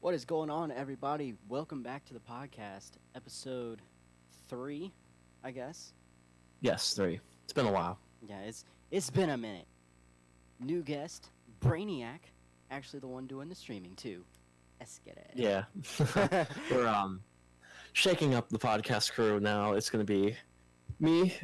What is going on, everybody? Welcome back to the podcast, episode 3, I guess. Yes, 3. It's been a while. Yeah, it's been a minute. New guest, Brainiac, actually the one doing the streaming too. Let's get it. Yeah. We're shaking up the podcast crew now. It's going to be me,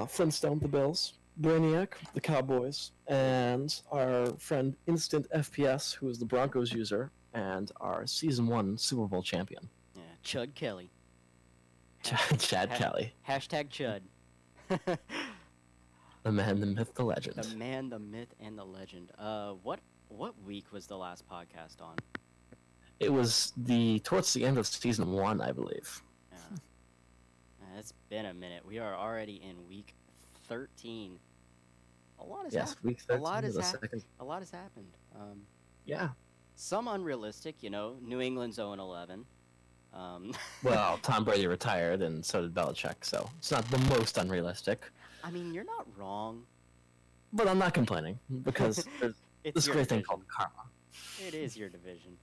Flintstone the Bills, Brainiac the Cowboys, and our friend Instant FPS, who is the Broncos user, and our Season 1 Super Bowl champion. Yeah, Chud Kelly. Chad Kelly. Hashtag Chud. The man, the myth, the legend. The man, the myth, and the legend. What week was the last podcast on? It was towards the end of Season 1, I believe. Yeah. It's been a minute. We are already in week 13. A lot has happened. Week 13. A lot has happened. Yeah. Some unrealistic, New England's 0-11. Well, Tom Brady retired, and so did Belichick, so it's not the most unrealistic. I mean, you're not wrong. But I'm not complaining, because there's this great thing called karma. It is your division.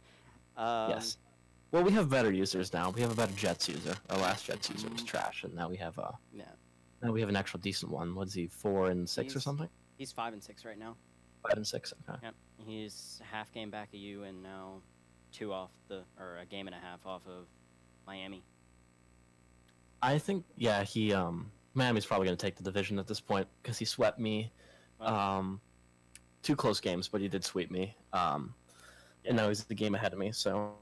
Yes. Well, we have better users now. We have a better Jets user. Our last Jets user was trash, and now we have now we have an actual decent one. What's he, 4 and 6 or something? He's 5 and 6 right now. 5 and 6. Okay. Yep. He's half game back of you, and now a game and a half off of Miami. I think Miami's probably going to take the division at this point because he swept me. Well, 2 close games, but he did sweep me. And now he's the game ahead of me, so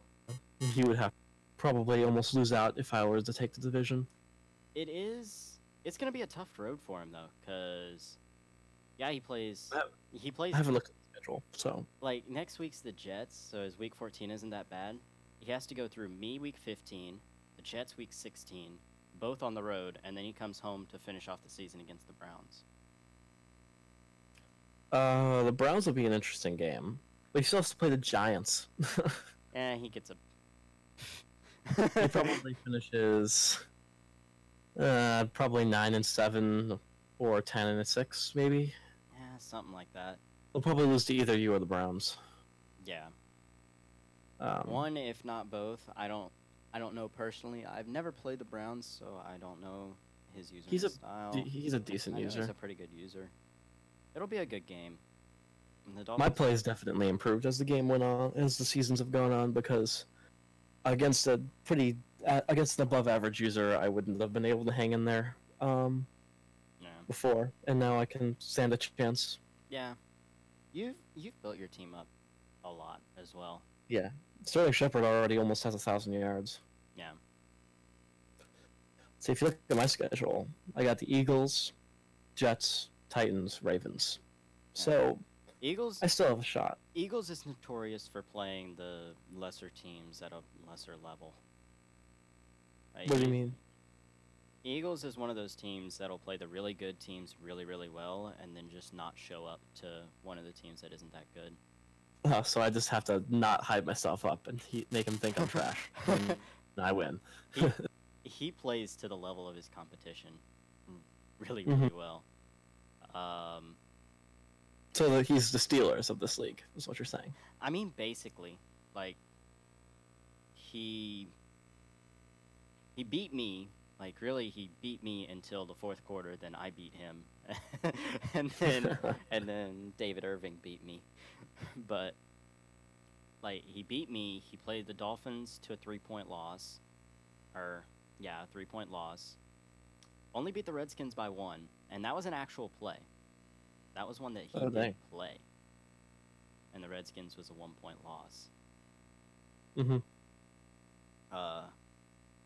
he would have probably almost lose out if I were to take the division. It's going to be a tough road for him though, because he plays. I haven't looked at the schedule, so like next week's the Jets, so his week 14 isn't that bad. He has to go through me week 15, the Jets week 16, both on the road, and then he comes home to finish off the season against the Browns. The Browns will be an interesting game, but he still has to play the Giants. He gets a. He probably finishes probably 9 and 7 or 10 and 6, maybe. Yeah, something like that. They'll probably lose to either you or the Browns. Yeah. One, if not both. I don't know personally. I've never played the Browns, so I don't know his using style. He's a decent user. He's a pretty good user. It'll be a good game. My play has definitely improved as the game went on, as the seasons have gone on, because against an above average user, I wouldn't have been able to hang in there before, and now I can stand a chance. Yeah, you've built your team up a lot as well. Yeah, Sterling Shepard already almost has 1,000 yards. Yeah. So if you look at my schedule, I got the Eagles, Jets, Titans, Ravens. Yeah. So Eagles, I still have a shot. Eagles is notorious for playing the lesser teams at a lesser level. What do you mean? Eagles is one of those teams that'll play the really good teams really, really well, and then just not show up to one of the teams that isn't that good. Oh, so I just have to not hype myself up and make him think I'm trash. And I win. He plays to the level of his competition really, really well. So he's the Steelers of this league, is what you're saying. I mean, basically, like, he beat me. Like, really, he beat me until the fourth quarter. Then I beat him, and then David Irving beat me. But like, he beat me. He played the Dolphins to a 3-point loss, a 3-point loss. Only beat the Redskins by 1, and that was an actual play. That was one that he did play. And the Redskins was a 1-point loss. Mm-hmm.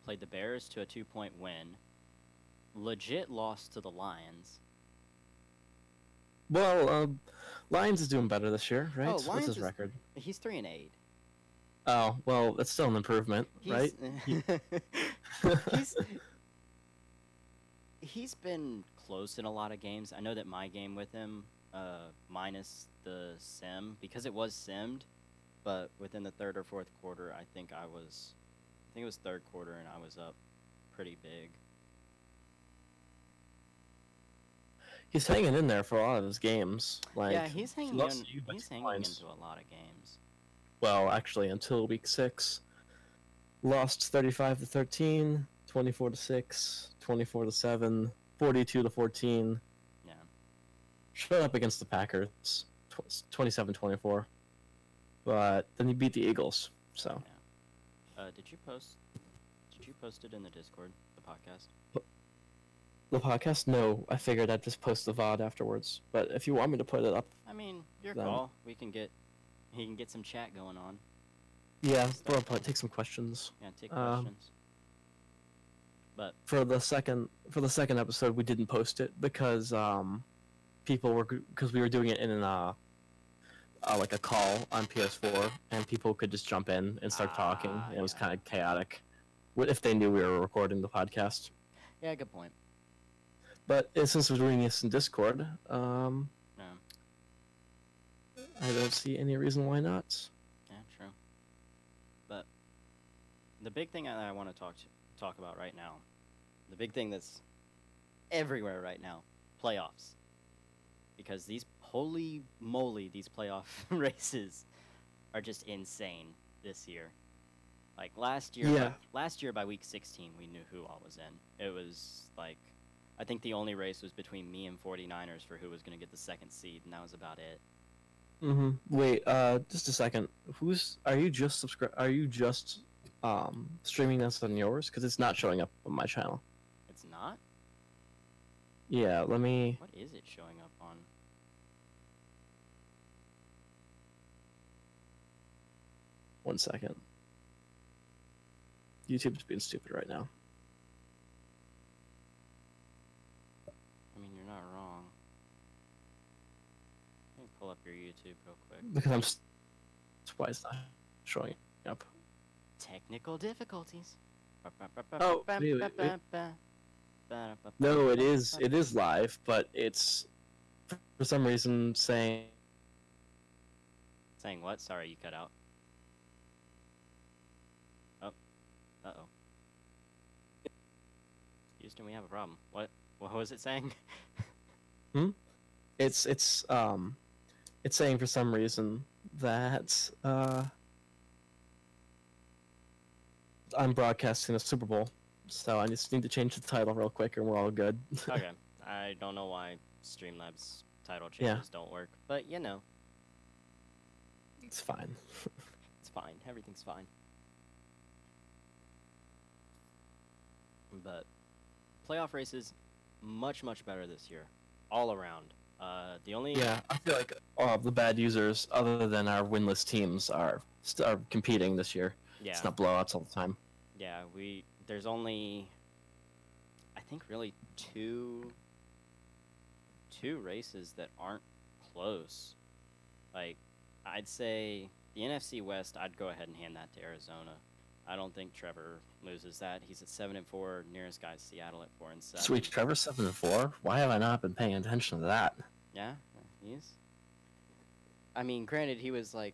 Played the Bears to a 2-point win. Legit lost to the Lions. Well, Lions is doing better this year, right? Oh, What's his record? He's 3-8. Oh, well, that's still an improvement, right? He's been close in a lot of games. I know that my game with him, minus the sim, because it was simmed, but within the third or fourth quarter, I think it was third quarter, and I was up pretty big. He's hanging in there for a lot of his games. Like, yeah, he's hanging into a lot of games. well, actually until week 6. Lost 35-13, 24-6, 24-7, 42-14. Yeah. Shut up against the Packers, 27-24. But then he beat the Eagles. So. Yeah. Did you post it in the Discord, the podcast? The podcast? No, I figured I'd just post the VOD afterwards. But if you want me to put it up, I mean, your then... call. He can get some chat going on. Yeah, we'll take some questions. Yeah, take questions. But for the second episode, we didn't post it because we were doing it in like a call on PS4, and people could just jump in and start talking. And it was kind of chaotic if they knew we were recording the podcast. Yeah, good point. But since we're doing this in Discord, no. I don't see any reason why not. Yeah, true. But the big thing I want to talk about right now, the big thing that's everywhere right now, playoffs. Because holy moly, these playoff races are just insane this year. Like last year by week 16, we knew who all was in. It was like, I think the only race was between me and 49ers for who was going to get the second seed, and that was about it. Mm-hmm. Wait, just a second. Are you just streaming this on yours? Because it's not showing up on my channel. It's not? Yeah, let me... What is it showing up on? One second. YouTube's being stupid right now. I mean, you're not wrong. Let me pull up your YouTube real quick. Because that's why it's not showing up. Technical difficulties. Oh, wait. No, it is live, but it's for some reason saying... Saying what? Sorry, you cut out. Oh. Uh-oh. Houston, we have a problem. What was it saying? It's saying for some reason that I'm broadcasting the Super Bowl, so I just need to change the title real quick and we're all good. Okay. I don't know why Streamlabs title changes don't work, but you know. It's fine. It's fine. Everything's fine. But playoff races, much better this year, all around. The only I feel like all of the bad users, other than our winless teams, are competing this year. Yeah. It's not blowouts all the time. Yeah, there's only, I think, really two races that aren't close. Like, I'd say the NFC West, I'd go ahead and hand that to Arizona. I don't think Trevor loses that. He's at 7-4. Nearest guy's Seattle at 4-7. Sweet, Trevor 7-4. Why have I not been paying attention to that? Yeah, he's. I mean, granted, he was like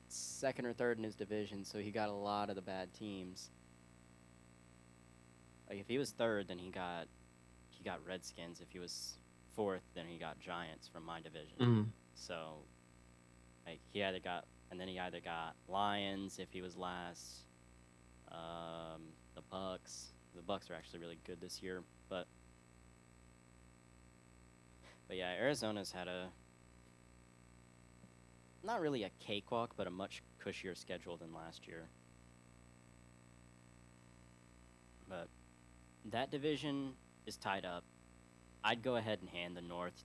second or third in his division, so he got a lot of the bad teams. Like if he was third, then he got Redskins. If he was fourth, then he got Giants from my division. Mm. So, like he either got Lions if he was last. The Bucks. The Bucks are actually really good this year, but yeah, Arizona's had not really a cakewalk, but a much cushier schedule than last year. But that division is tied up. I'd go ahead and hand the North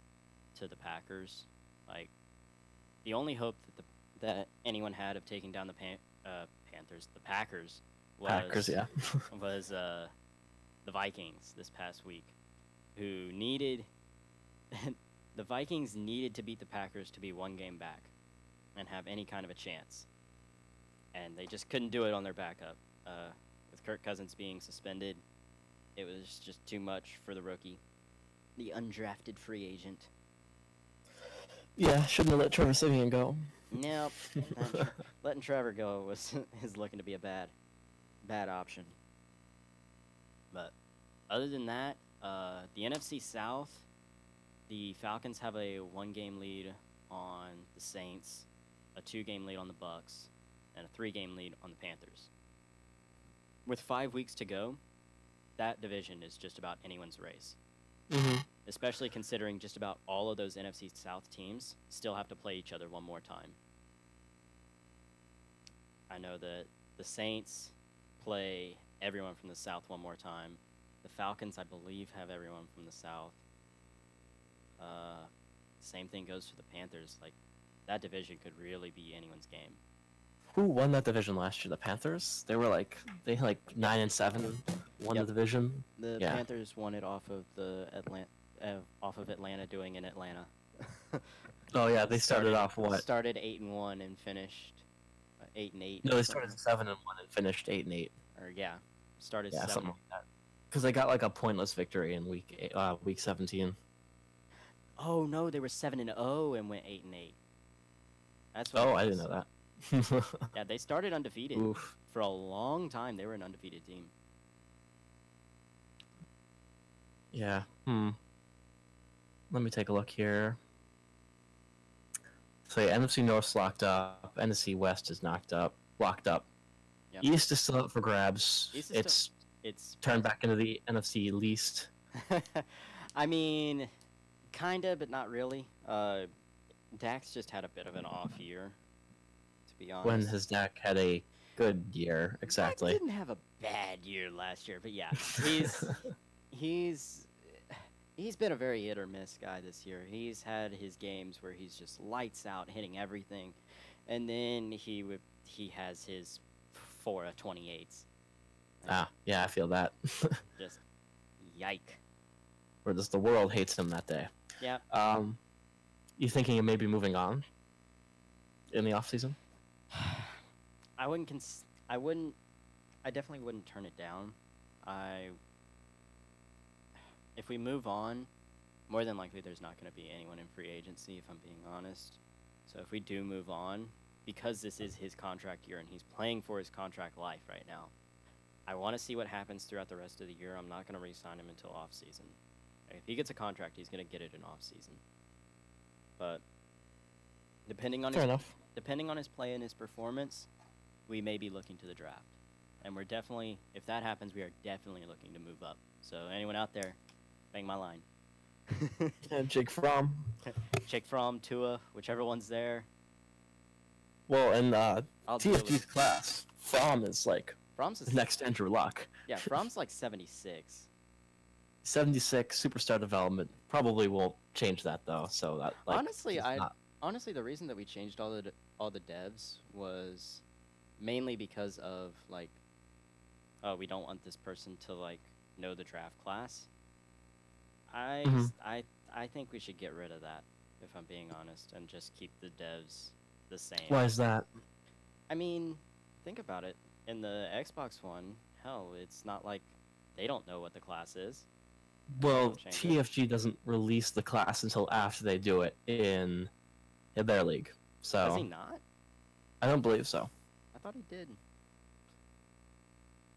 to the Packers. Like the only hope that anyone had of taking down the Packers was the Vikings this past week, who needed the Vikings needed to beat the Packers to be one game back and have any kind of a chance, and they just couldn't do it on their backup. With Kirk Cousins being suspended, it was just too much for the rookie, the undrafted free agent. Yeah, shouldn't have let Trevor Siemian go. Nope. Letting Trevor go is looking to be a bad option. But other than that, the NFC South, the Falcons have a 1-game lead on the Saints, a 2-game lead on the Bucks, and a 3-game lead on the Panthers. With 5 weeks to go, that division is just about anyone's race. Mhm. Especially considering just about all of those NFC South teams still have to play each other one more time. I know that the Saints play everyone from the South one more time. The Falcons, I believe, have everyone from the South. Same thing goes for the Panthers. Like, that division could really be anyone's game. Who won that division last year? The Panthers? They had like 9-7, won Yep. the division. The Yeah. Panthers won it off of Atlanta doing in Atlanta. Oh yeah, they started off what? Started 8-1 and finished 8-8. No, they started 7-1 and finished 8-8. Or yeah, started Yeah, 7. something like that. Because they got like a pointless victory in week 17. Oh no, they were 7-0 and went 8-8. That's what. Oh, it I didn't was. know that. Yeah, they started undefeated. Oof. For a long time. They were an undefeated team. Yeah. Let me take a look here. So yeah, NFC North's locked up. NFC West is locked up. Yep. East is still up for grabs. East is It's It's. turned back into the NFC least. I mean, kinda, but not really. Dax just had a bit of an off year, to be honest. When his Dak had a good year, exactly. Dak didn't have a bad year last year, but yeah, he's been a very hit or miss guy this year. He's had his games where he's just lights out, hitting everything, and then he has his 4 of 28s. Yeah, I feel that. Just yike. Or just the world hates him that day. Yeah. You thinking of maybe moving on in the off season? I definitely wouldn't turn it down. If we move on, more than likely there's not going to be anyone in free agency, if I'm being honest. So if we do move on, because this is his contract year and he's playing for his contract life right now, I want to see what happens throughout the rest of the year. I'm not going to re-sign him until off season. If he gets a contract, he's going to get it in off season. But depending on his play and his performance, we may be looking to the draft. And we're definitely, if that happens, we are definitely looking to move up. So anyone out there, bang my line. And Jake Fromm. Jake Fromm, Tua, whichever one's there. Well, in I'll deal with TFG's class, Fromm is like Fromm's the next Andrew Luck. Yeah, Fromm's like 76. 76 superstar development. Probably won't change that though. So that honestly, the reason that we changed all the devs was mainly because of like, oh, we don't want this person to like know the draft class. I think we should get rid of that, if I'm being honest, and just keep the devs the same. Why is that? I mean, think about it. In the Xbox One, hell, it's not like they don't know what the class is. Well, TFG doesn't release the class until after they do it in their league. So Does he not? I don't believe so. I thought he did.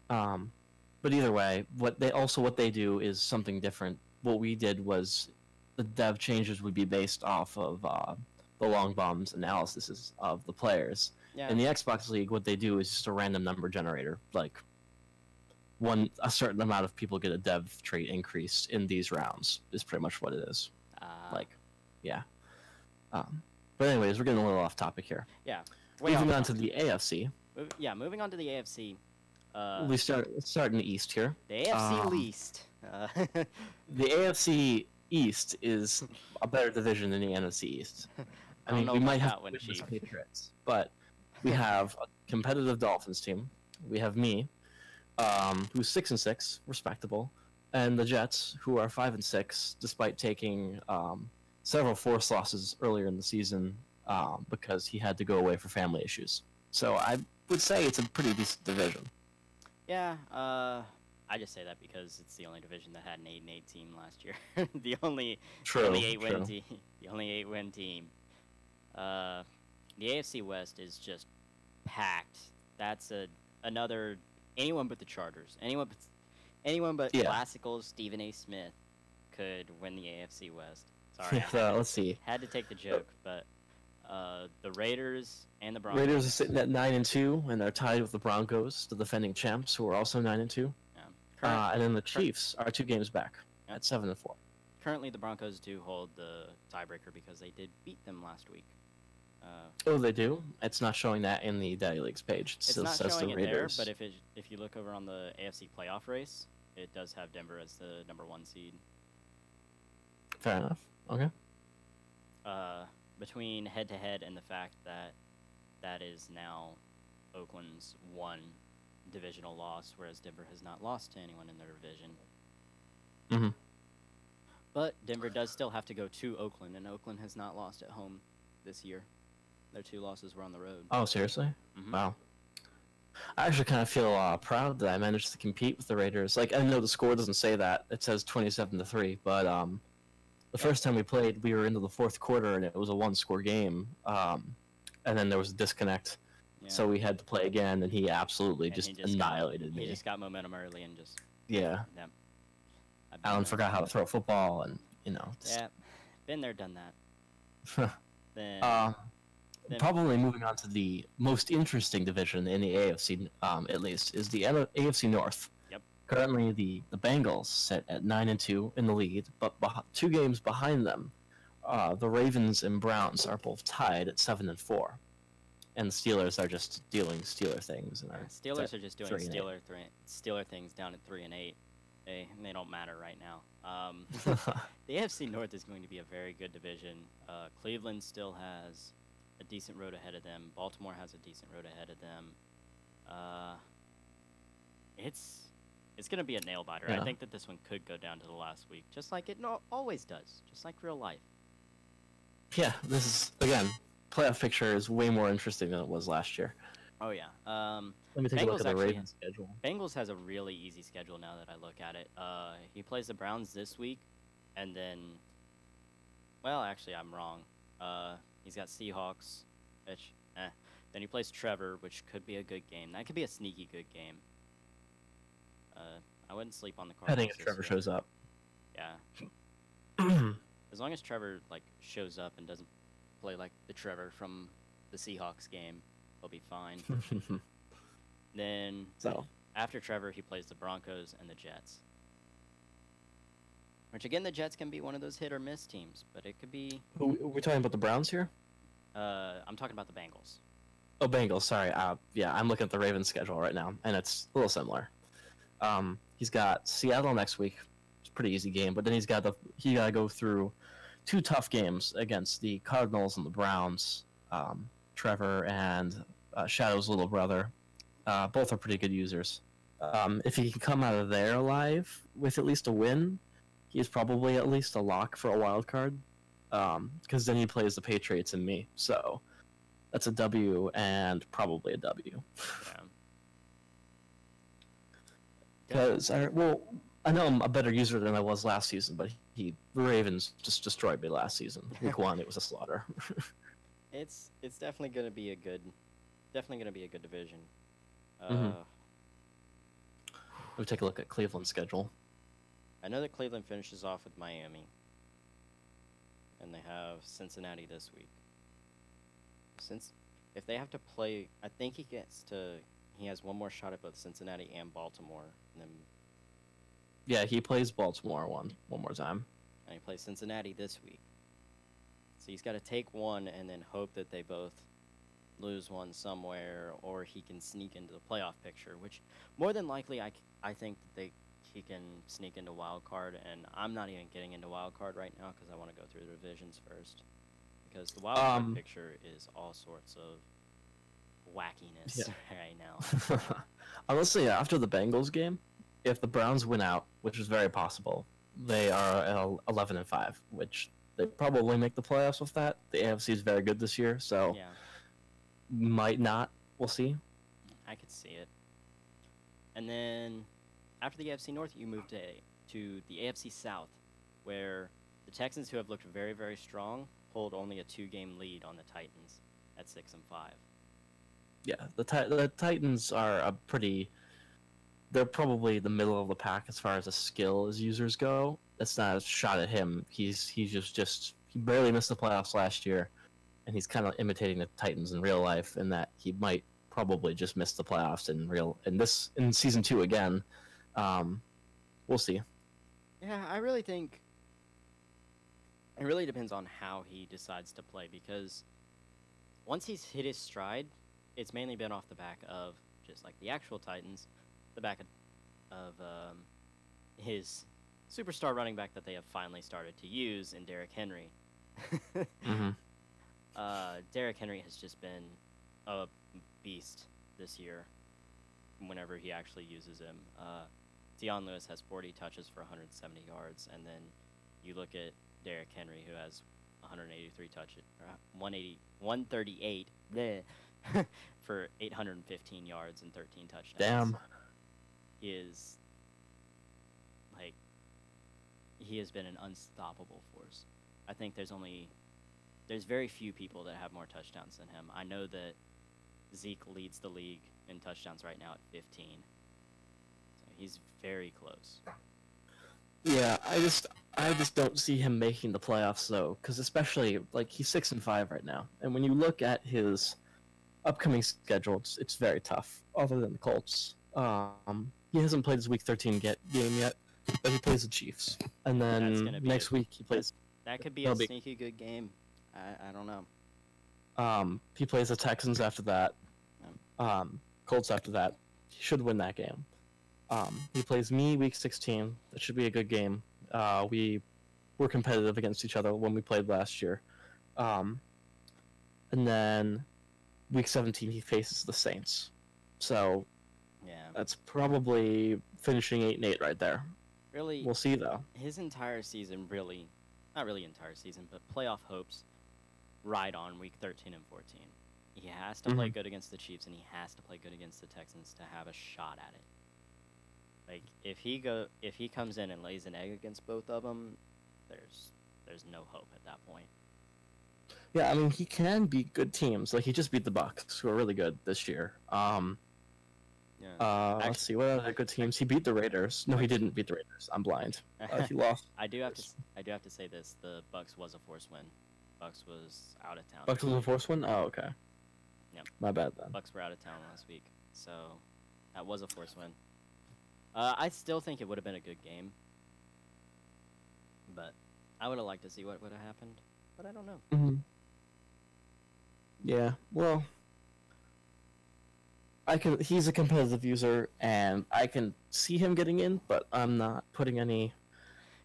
But either way, what they do is something different. What we did was the dev changes would be based off of the long bombs analysis of the players. Yeah. In the Xbox League, what they do is just a random number generator. Like a certain amount of people get a dev trait increase in these rounds is pretty much what it is. Yeah. But anyways, we're getting a little off topic here. Yeah. Moving on to the AFC. Moving on to the AFC. Let's start in the East here. The AFC least. The AFC East is a better division than the NFC East. I mean, we might have to win the Patriots, but we have a competitive Dolphins team. We have me, who's 6-6, respectable, and the Jets, who are 5-6, despite taking several forced losses earlier in the season because he had to go away for family issues. So I would say it's a pretty decent division. Yeah, I just say that because it's the only division that had an 8-8 team last year. the only 8-win team. The only 8-win team. The AFC West is just packed. That's another anyone but the Chargers. Anyone but classical Stephen A. Smith could win the AFC West. Sorry. Let's see. Had to take the joke, but The Raiders and the Broncos. Raiders are sitting at 9-2, and they're tied with the Broncos, the defending champs, who are also 9-2. Yeah. And then the Chiefs are 2 games back at 7-4. Currently, the Broncos do hold the tiebreaker because they did beat them last week. Oh, they do? It's not showing that in the Daddy Leagues page. It It's still not says showing the it there, Raiders. but if you look over on the AFC playoff race, it does have Denver as the #1 seed. Fair enough. Okay. Between head-to-head and the fact that that is now Oakland's 1 divisional loss, whereas Denver has not lost to anyone in their division. Mm-hmm. But Denver does still have to go to Oakland, and Oakland has not lost at home this year. Their 2 losses were on the road. Oh, seriously? Mm-hmm. Wow. I actually kind of feel proud that I managed to compete with the Raiders. Like, I know the score doesn't say that. It says 27-3, but the first time we played, we were into the 4th quarter, and it was a 1-score game. And then there was a disconnect. Yeah. So we had to play again, and he absolutely just annihilated me. He just got momentum early and just... Yeah. Yeah. Alan forgot how to throw a football, and, you know... Yeah. Been there, done that. Then probably moving on to the most interesting division in the AFC, at least, is the AFC North. Yep. Currently, the Bengals sit at 9-2 in the lead, but 2 games behind them, the Ravens and Browns are both tied at 7-4, and the Steelers are just doing Steeler things. And Steelers are just doing Steeler things down at 3-8. They don't matter right now. The AFC North is going to be a very good division. Cleveland still has a decent road ahead of them. Baltimore has a decent road ahead of them. It's going to be a nail biter. Yeah. I think that this one could go down to the last week, just like it always does, just like real life. Yeah, this is, again, playoff picture is way more interesting than it was last year. Oh, yeah. Let me take a look at the Ravens schedule. Bengals has a really easy schedule now that I look at it. He plays the Browns this week, and then... Well, actually, I'm wrong. He's got Seahawks, which... Then he plays Trevor, which could be a good game. That could be a sneaky good game. I wouldn't sleep on the Cardinals. I think if Trevor shows up. Yeah. As long as Trevor, shows up and doesn't play like the Trevor from the Seahawks game, he'll be fine. Then, after Trevor, he plays the Broncos and the Jets. Which, again, the Jets can be one of those hit-or-miss teams, but it could be... Are we talking about the Browns here? I'm talking about the Bengals. Oh, Bengals, sorry. Yeah, I'm looking at the Ravens schedule right now, and it's a little similar. He's got Seattle next week. It's a pretty easy game, but then he got to go through 2 tough games against the Cardinals and the Browns. Trevor and Shadow's little brother. Both are pretty good users. If he can come out of there alive with at least a win, he's probably at least a lock for a wild card. Because then he plays the Patriots and me. So that's a W and probably a W. Because I know I'm a better user than I was last season, but the Ravens just destroyed me last season. Week 1, it was a slaughter. It's definitely gonna be a good division. Let me take a look at Cleveland's schedule. I know that Cleveland finishes off with Miami, and they have Cincinnati this week. If they have to play, I think he has one more shot at both Cincinnati and Baltimore. And then, yeah, he plays Baltimore one more time. And he plays Cincinnati this week. So he's got to take one and then hope that they both lose one somewhere, or he can sneak into the playoff picture, which more than likely I think that he can sneak into wild card, and I'm not even getting into wild card right now because I want to go through the divisions first, because the wild card picture is all sorts of wackiness right now. Honestly, after the Bengals game, if the Browns win out, which is very possible, they are at 11-5, which they probably make the playoffs with that. The AFC is very good this year, so might not. We'll see. I could see it. And then after the AFC North, you move to the AFC South, where the Texans, who have looked very, very strong, hold only a 2-game lead on the Titans at 6-5. Yeah, the Titans are they're probably the middle of the pack as far as the skill as users go. That's not a shot at him. He barely missed the playoffs last year. and he's kind of imitating the Titans in real life, in that he might probably just miss the playoffs in season 2 again. We'll see. Yeah, I really think it really depends on how he decides to play, because once he's hit his stride, it's mainly been off the back of just like the actual Titans, the back of his superstar running back that they have finally started to use in Derrick Henry. Mm-hmm. Derrick Henry has just been a beast this year whenever he actually uses him. Deion Lewis has 40 touches for 170 yards, and then you look at Derrick Henry, who has 183 touches, or 138 bleh, for 815 yards and 13 touchdowns. Damn. He has been an unstoppable force. I think there's very few people that have more touchdowns than him. I know that Zeke leads the league in touchdowns right now at 15. So he's very close. Yeah, I just don't see him making the playoffs though, because especially like he's 6-5 right now, and when you look at his upcoming schedule, it's very tough. Other than the Colts, he hasn't played his Week 13 game yet, but he plays the Chiefs, and then next week he plays. That could be a sneaky good game. I don't know. He plays the Texans after that. Colts after that. He should win that game. He plays me Week 16. That should be a good game. We were competitive against each other when we played last year. And then Week 17 he faces the Saints. So yeah, that's probably finishing 8-8 right there. Really, we'll see though. His entire season, really, not really entire season, but playoff hopes ride on Week 13 and 14. He has to play good against the Chiefs, and he has to play good against the Texans to have a shot at it. Like if he comes in and lays an egg against both of them, there's no hope at that point. Yeah, I mean he can beat good teams. Like he just beat the Bucs, who are really good this year. Let's see, what other good teams? He beat the Raiders. No, he didn't beat the Raiders. I'm blind. He lost. I do have to say this: the Bucs was a forced win. Bucs was out of town. Bucs was a forced win. Oh, okay. Yep. My bad then. Bucs were out of town last week, so that was a forced win. I still think it would have been a good game, but I would have liked to see what would have happened, but I don't know. Mm-hmm. Yeah, well, he's a competitive user, and I can see him getting in, but I'm not putting any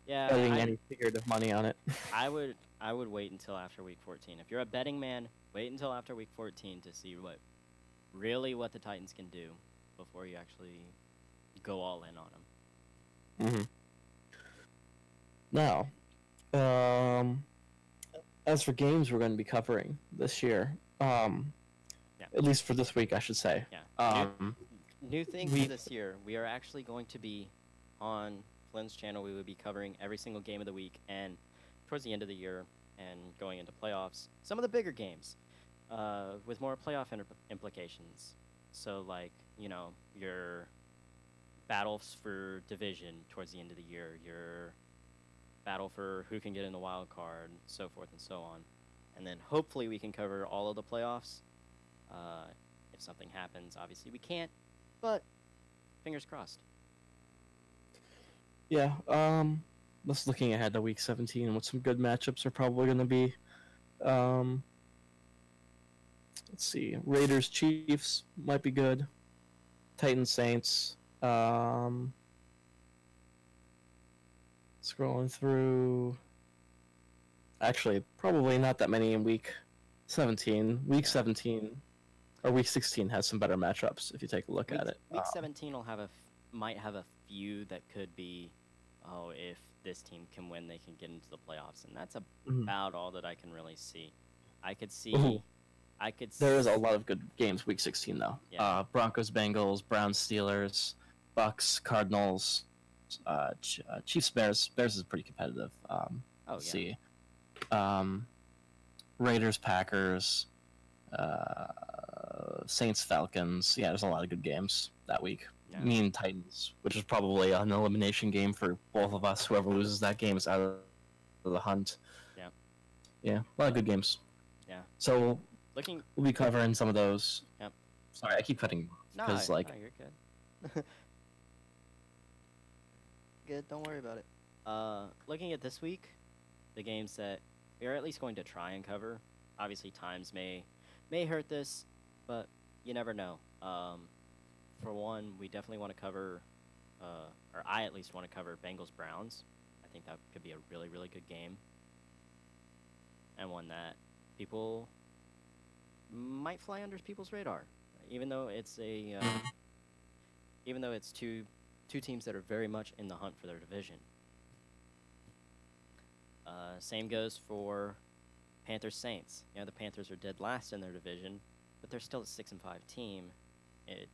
figurative money on it. I would wait until after Week 14. If you're a betting man, wait until after Week 14 to see what the Titans can do before you actually go all in on them. Now, as for games we're going to be covering this year, at least for this week, I should say. Yeah. New thing for this year, we are actually going to be on Flynn's channel. We will be covering every single game of the week, and towards the end of the year and going into playoffs, some of the bigger games with more playoff implications. So, like, your battles for division towards the end of the year, your battle for who can get in the wild card, so forth and so on. And then hopefully we can cover all of the playoffs. If something happens, obviously we can't, but fingers crossed. Yeah, just looking ahead to Week 17, what some good matchups are probably going to be. Let's see, Raiders Chiefs might be good. Titans Saints. Scrolling through. Actually, probably not that many in Week 17. Week 17 or Week 16 has some better matchups if you take a look at it. Week 17 might have a few that could be, if this team can win, they can get into the playoffs, and that's about all that I can really see. There is a lot of good games Week 16 though. Yeah. Broncos, Bengals, Browns, Steelers, Bucks, Cardinals, Chiefs, Bears. Bears is pretty competitive. Let's see. Raiders, Packers, Saints, Falcons. Yeah, there's a lot of good games that week. Yeah. Me and Titans, which is probably an elimination game for both of us. Whoever loses that game is out of the hunt. Yeah. Yeah, a lot of good games. Yeah. So Looking. we'll be covering some of those. Yep. Sorry, I keep cutting because like. No, you're good. Good. Don't worry about it. Looking at this week, the games that we are at least going to try and cover. Obviously, times may hurt this, but you never know. For one, we definitely want to cover, or I at least want to cover Bengals Browns. I think that could be a really, really good game, and one that people might fly under people's radar, even though it's two teams that are very much in the hunt for their division. Same goes for Panthers Saints. You know, the Panthers are dead last in their division, but they're still a 6-5 team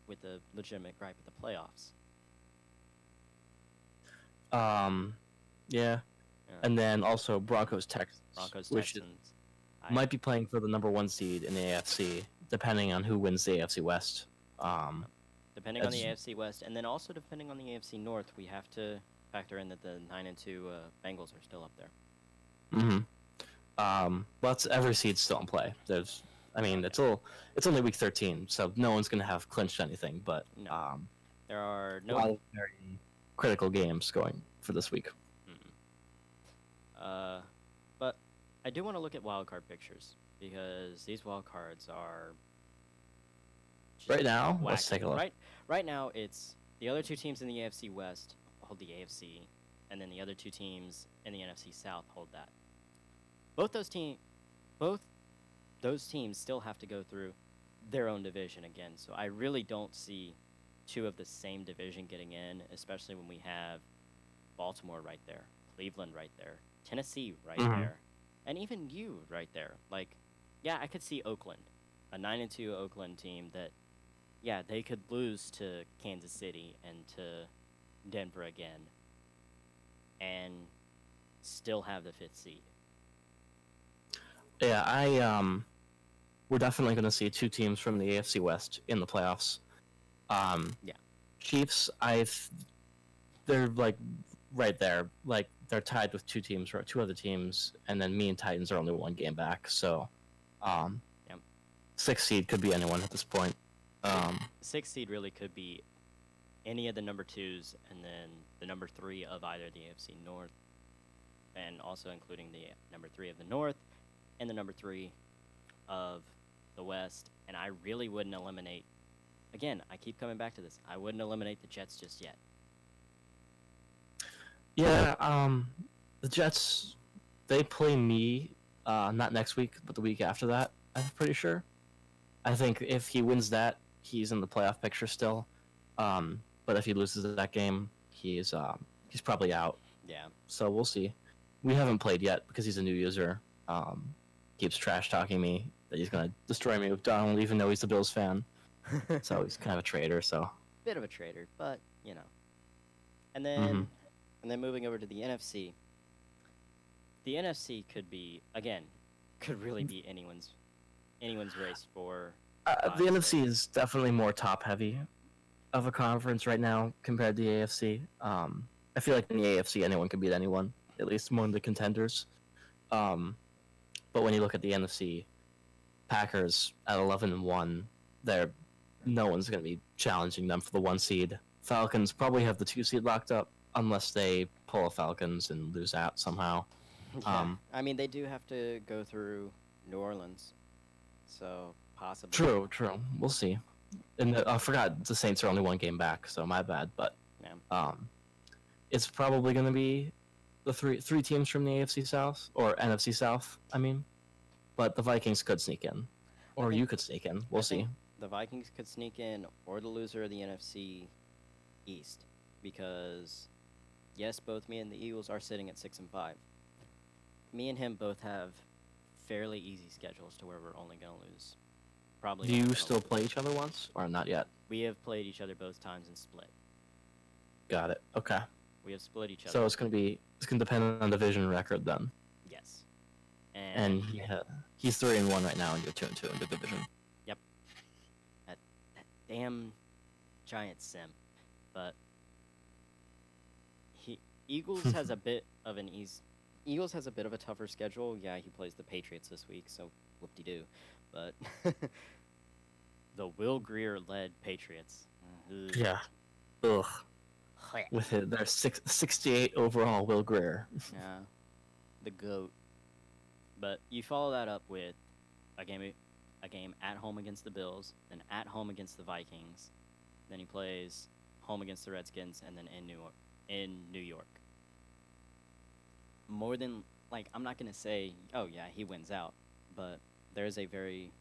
with a legitimate gripe at the playoffs. Yeah. And then also Broncos Texans. Which might be playing for the #1 seed in the AFC, depending on who wins the AFC West. Depending on the AFC West, and then also depending on the AFC North, we have to factor in that the 9-2 Bengals are still up there. But every seed's still in play. It's only week 13, so no one's gonna have clinched anything. But no. There are no a lot of very critical games going for this week. But I do want to look at wildcard pictures because these wildcards are right now. wacky. Let's take a look. Right now, it's the other two teams in the AFC West hold the AFC, and then the other two teams in the NFC South hold that. Both those teams still have to go through their own division again. So I really don't see two of the same division getting in, especially when we have Baltimore right there, Cleveland right there, Tennessee right there, and even you right there. Like, yeah, I could see Oakland, a 9-2 Oakland team that, yeah, they could lose to Kansas City and to Denver again and still have the 5th seed. Yeah, we're definitely going to see two teams from the AFC West in the playoffs. Yeah. Chiefs, they're like right there. Like they're tied with two other teams, and then me and Titans are only one game back. So, 6th seed could be anyone at this point. 6th seed really could be any of the number 2s, and then the number 3 of either the AFC North, and also including the number 3 of the North, and the number 3 of the West. And I really wouldn't eliminate. Again, I keep coming back to this. I wouldn't eliminate the Jets just yet. Yeah, the Jets, they play me, not next week, but the week after that, I'm pretty sure. I think if he wins that, he's in the playoff picture still. But if he loses that game, he's probably out. Yeah. So we'll see. We haven't played yet because he's a new user. Keeps trash talking me that he's gonna destroy me with Donald, even though he's a Bills fan. So he's kind of a traitor. So bit of a traitor, but you know. And then moving over to the NFC. The NFC could really be anyone's race for. The NFC is definitely more top heavy of a conference right now compared to the AFC. I feel like in the AFC anyone can beat anyone, at least among the contenders. But when you look at the NFC, Packers at 11-1, no one's going to be challenging them for the 1 seed. Falcons probably have the 2 seed locked up unless they pull a Falcons and lose out somehow. Yeah. I mean, they do have to go through New Orleans, so possibly. True. We'll see. And I forgot the Saints are only 1 game back, so my bad. But it's probably going to be the three teams from the AFC South or NFC South. I mean, but the Vikings could sneak in, or you could sneak in. We'll see. The Vikings could sneak in, or the loser of the NFC East, because yes, both me and the Eagles are sitting at 6-5. Me and him both have fairly easy schedules to where we're only going to lose. Probably. Do you still play each other once, or not yet? We have played each other both times and split. Got it. Okay. We have split each other. So it's gonna depend on division record then. Yes. And he's 3-1 right now, and you're 2-2 in the division. Yep. That damn giant sim, but Eagles has a bit of a tougher schedule. Yeah, he plays the Patriots this week, so whoop-de-doo. But the Will Greer-led Patriots. Ugh. Yeah. Ugh. With their 68 overall Will Greer. Yeah, the GOAT. But you follow that up with a game at home against the Bills, then at home against the Vikings, then he plays home against the Redskins, and then in New York. More than, like, I'm not gonna say, oh yeah, he wins out, but there's a very,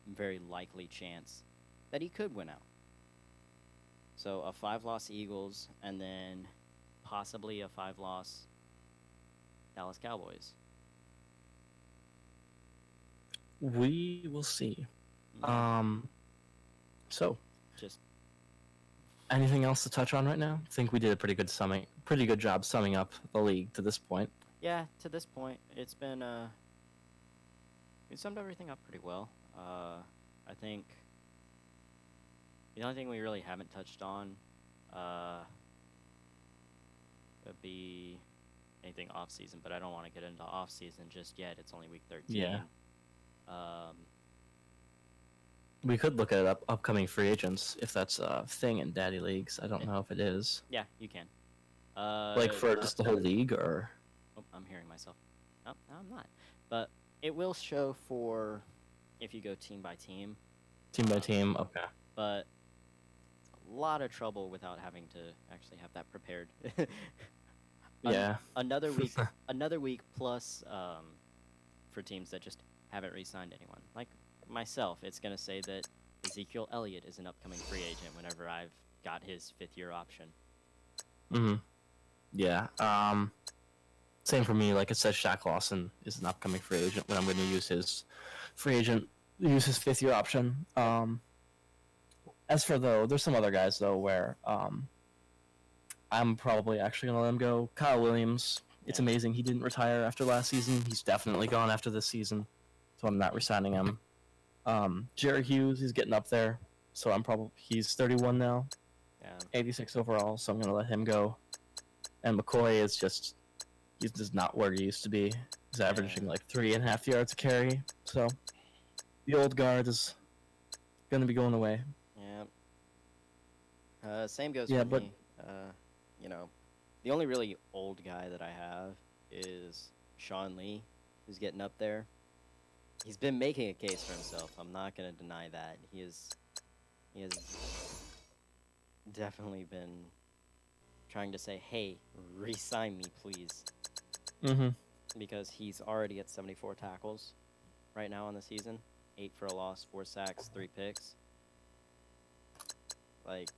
very likely chance that he could win out. So a 5-loss Eagles, and then possibly a 5-loss Dallas Cowboys. We will see. Yeah. So, Just anything else to touch on right now? I think we did a pretty good job summing up the league to this point. yeah, to this point, it's been we summed everything up pretty well. I think the only thing we really haven't touched on would be anything off season, but I don't want to get into off season just yet. It's only week 13. Yeah. We could look at upcoming free agents if that's a thing in daddy leagues. I don't know if it is. Yeah, you can. Like for just the whole league, or? Oh, I'm hearing myself. No, I'm not. But it will show for if you go team by team. Team by team, okay. But a lot of trouble without having to actually have that prepared. Yeah. Another week plus for teams that just haven't re-signed anyone. Like myself, it's going to say that Ezekiel Elliott is an upcoming free agent whenever I've got his 5th-year option. Mm-hmm. Yeah. Same for me. Like it says, Shaq Lawson is an upcoming free agent when I'm going to use his 5th-year option. As for there's some other guys though where I'm probably actually going to let him go. Kyle Williams. It's amazing he didn't retire after last season. He's definitely gone after this season, so I'm not re-signing him. Jerry Hughes, he's getting up there, so he's 31 now, 86 overall, so I'm gonna let him go. And McCoy he's just not where he used to be. He's averaging like 3.5 yards a carry, so the old guard is gonna be going away. Yeah. Same goes for me. You know, the only really old guy that I have is Sean Lee, who's getting up there. He's been making a case for himself. I'm not going to deny that. He has definitely been trying to say, hey, re-sign me, please. Mm-hmm. Because he's already at 74 tackles right now on the season. 8 for a loss, 4 sacks, 3 picks. Like...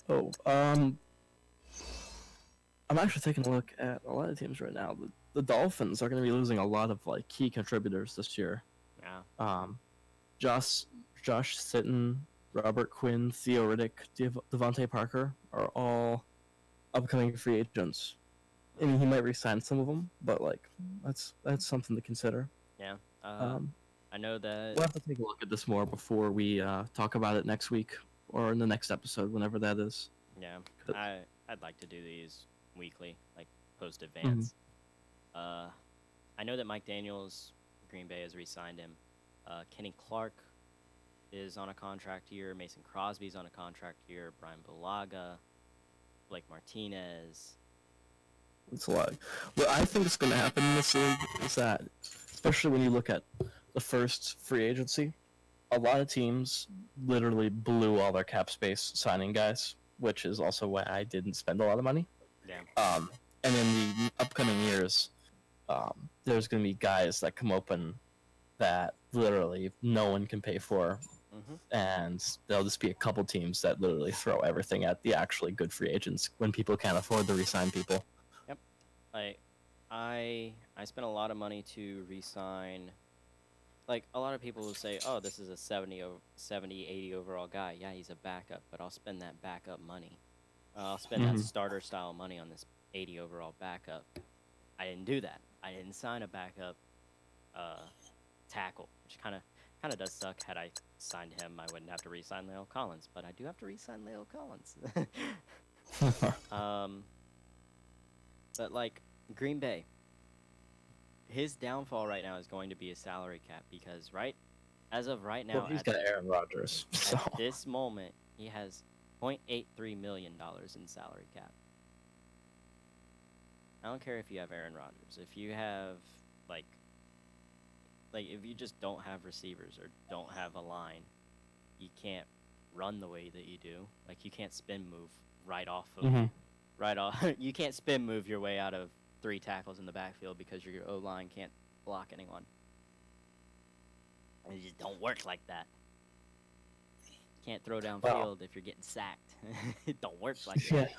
Oh, I'm actually taking a look at a lot of teams right now. The Dolphins are going to be losing a lot of like key contributors this year. Yeah. Josh Sitton, Robert Quinn, Theo Riddick, Devontae Parker are all upcoming free agents. I mean, he might re-sign some of them, but like that's something to consider. Yeah. I know that we'll have to take a look at this more before we talk about it next week or in the next episode, whenever that is. Yeah, I'd like to do these weekly, like post-advance. Mm-hmm. I know that Mike Daniels, Green Bay, has re-signed him. Kenny Clark is on a contract year. Mason Crosby's on a contract year. Brian Bulaga, Blake Martinez. It's a lot. What I think is going to happen in this league is that, especially when you look at the first free agency, a lot of teams literally blew all their cap space signing guys, which is also why I didn't spend a lot of money. Yeah. And in the upcoming years, there's going to be guys that come open that literally no one can pay for, and there'll just be a couple teams that literally throw everything at the actually good free agents when people can't afford to re-sign people. Yep. I spent a lot of money to re-sign. Like, a lot of people will say, oh, this is a 70, 80 overall guy. Yeah, he's a backup, but I'll spend that backup money. I'll spend that starter-style money on this 80 overall backup. I didn't do that. I didn't sign a backup tackle, which kind of does suck. Had I signed him, I wouldn't have to re-sign Leo Collins, but I do have to re-sign Leo Collins. But, like, Green Bay. his downfall right now is going to be a salary cap because as of right Well, now, he's got Aaron Rodgers, so at this moment, he has $0.83 million in salary cap. I don't care if you have Aaron Rodgers. If you have like if you just don't have receivers or don't have a line, you can't run the way that you do. Like you can't spin move right off of you can't spin move your way out of 3 tackles in the backfield because your O line can't block anyone. It just don't work like that. Can't throw downfield if you're getting sacked. It don't work like that.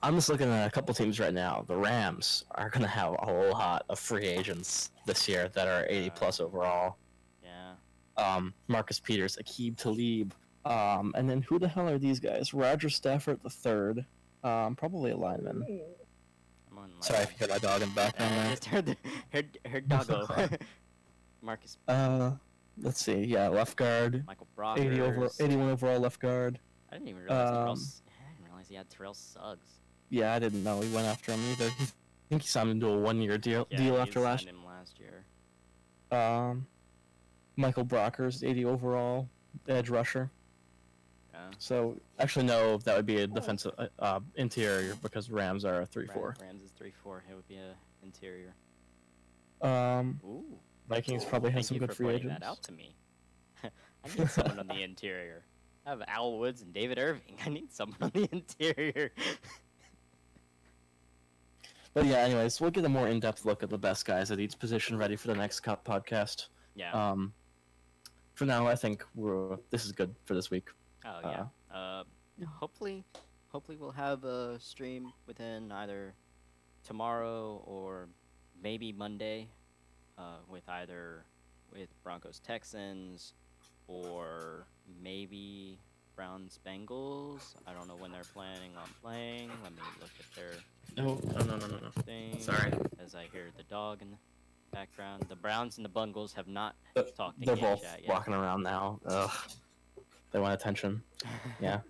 I'm just looking at a couple teams right now. The Rams are going to have a lot of free agents this year that are 80-plus overall. Yeah. Marcus Peters, Aqib Talib, and then who the hell are these guys? Roger Stafford III, probably a lineman. Sorry if you heard my dog in the background there. I just heard doggo. Marcus. Let's see. Yeah, left guard. Michael Brockers. 81 overall left guard. I didn't even realize he had Terrell Suggs. Yeah, I didn't know he went after him either. I think he signed him to a 1-year deal after last. Signed him last year. Michael Brockers, 80 overall edge rusher. Yeah. So actually, no, that would be a defensive interior because Rams are a 3-4. Rams is 3-4. It would be a interior. Ooh. Vikings probably have some good free agents. That out to me. I need someone on the interior. I have Al Woods and David Irving. I need someone on the interior. But yeah, anyways, we'll get a more in-depth look at the best guys at each position ready for the next podcast. Yeah. For now, I think this is good for this week. Oh yeah. Hopefully we'll have a stream within either tomorrow or maybe Monday, with Broncos Texans or maybe Browns Bengals. I don't know when they're planning on playing. Let me look at their No. thing. Sorry. As I hear the dog in the background. The Browns and the Bengals have not talked in They're game both chat yet. walking around now. Ugh. They want attention. Yeah.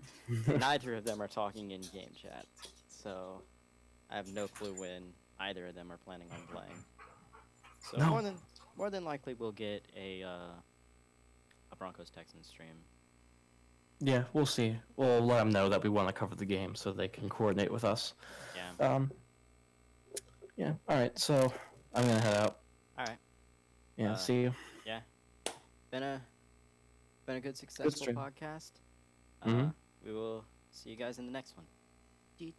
Neither of them are talking in game chat, so I have no clue when either of them are planning on playing. So more than likely we'll get a Broncos Texans stream. Yeah, we'll see. We'll let them know that we want to cover the game so they can coordinate with us. Yeah. Yeah. All right. So I'm gonna head out. All right. Yeah. See you. Yeah. Been a good successful stream. podcast. Mm-hmm. We will see you guys in the next one. No.